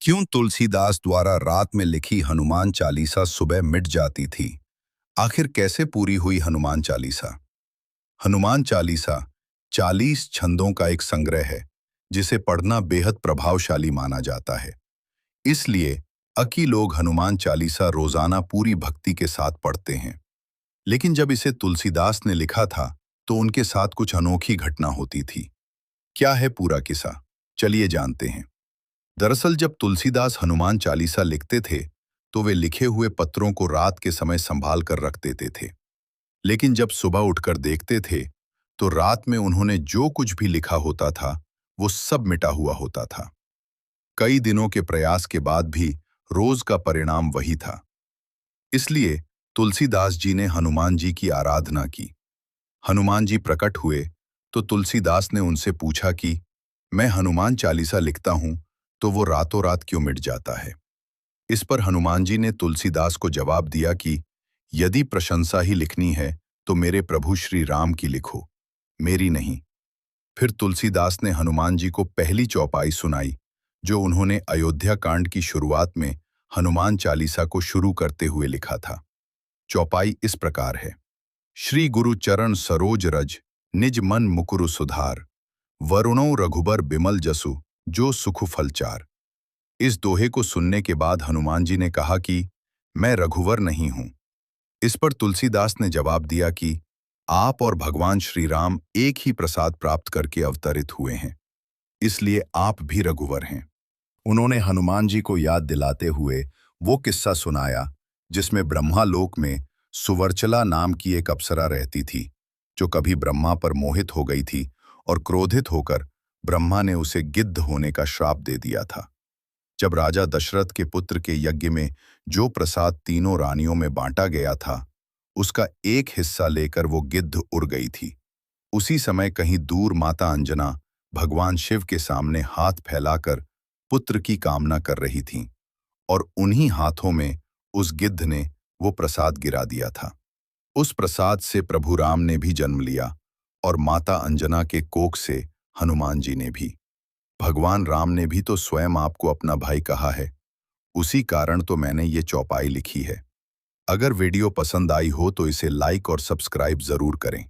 क्यों तुलसीदास द्वारा रात में लिखी हनुमान चालीसा सुबह मिट जाती थी? आखिर कैसे पूरी हुई हनुमान चालीसा? हनुमान चालीसा 40 छंदों का एक संग्रह है, जिसे पढ़ना बेहद प्रभावशाली माना जाता है। इसलिए अकी लोग हनुमान चालीसा रोजाना पूरी भक्ति के साथ पढ़ते हैं। लेकिन जब इसे तुलसीदास ने लिखा था, तो उनके साथ कुछ अनोखी घटना होती थी। क्या है पूरा किस्सा? चलिए जानते हैं। दरअसल जब तुलसीदास हनुमान चालीसा लिखते थे, तो वे लिखे हुए पत्रों को रात के समय संभाल कर रख देते थे। लेकिन जब सुबह उठकर देखते थे, तो रात में उन्होंने जो कुछ भी लिखा होता था, वो सब मिटा हुआ होता था। कई दिनों के प्रयास के बाद भी रोज का परिणाम वही था। इसलिए तुलसीदास जी ने हनुमान जी की आराधना की। हनुमान जी प्रकट हुए, तो तुलसीदास ने उनसे पूछा कि मैं हनुमान चालीसा लिखता हूं, तो वो रातों रात क्यों मिट जाता है? इस पर हनुमान जी ने तुलसीदास को जवाब दिया कि यदि प्रशंसा ही लिखनी है, तो मेरे प्रभु श्री राम की लिखो, मेरी नहीं। फिर तुलसीदास ने हनुमान जी को पहली चौपाई सुनाई, जो उन्होंने अयोध्या कांड की शुरुआत में हनुमान चालीसा को शुरू करते हुए लिखा था। चौपाई इस प्रकार है। श्री गुरु चरण सरोज रज, निज मन मुकुरु सुधार, वरुणों रघुबर बिमल जसु, जो सुखु फलचार। इस दोहे को सुनने के बाद हनुमान जी ने कहा कि मैं रघुवर नहीं हूं। इस पर तुलसीदास ने जवाब दिया कि आप और भगवान श्री राम एक ही प्रसाद प्राप्त करके अवतरित हुए हैं, इसलिए आप भी रघुवर हैं। उन्होंने हनुमान जी को याद दिलाते हुए वो किस्सा सुनाया, जिसमें ब्रह्मालोक में सुवर्चला नाम की एक अप्सरा रहती थी, जो कभी ब्रह्मा पर मोहित हो गई थी और क्रोधित होकर ब्रह्मा ने उसे गिद्ध होने का श्राप दे दिया था। जब राजा दशरथ के पुत्र के यज्ञ में जो प्रसाद तीनों रानियों में बांटा गया था, उसका एक हिस्सा लेकर वो गिद्ध उड़ गई थी। उसी समय कहीं दूर माता अंजना भगवान शिव के सामने हाथ फैलाकर पुत्र की कामना कर रही थीं, और उन्हीं हाथों में उस गिद्ध ने वो प्रसाद गिरा दिया था। उस प्रसाद से प्रभु राम ने भी जन्म लिया, और माता अंजना के कोख से हनुमान जी ने भी। भगवान राम ने भी तो स्वयं आपको अपना भाई कहा है। उसी कारण तो मैंने ये चौपाई लिखी है। अगर वीडियो पसंद आई हो तो इसे लाइक और सब्सक्राइब जरूर करें।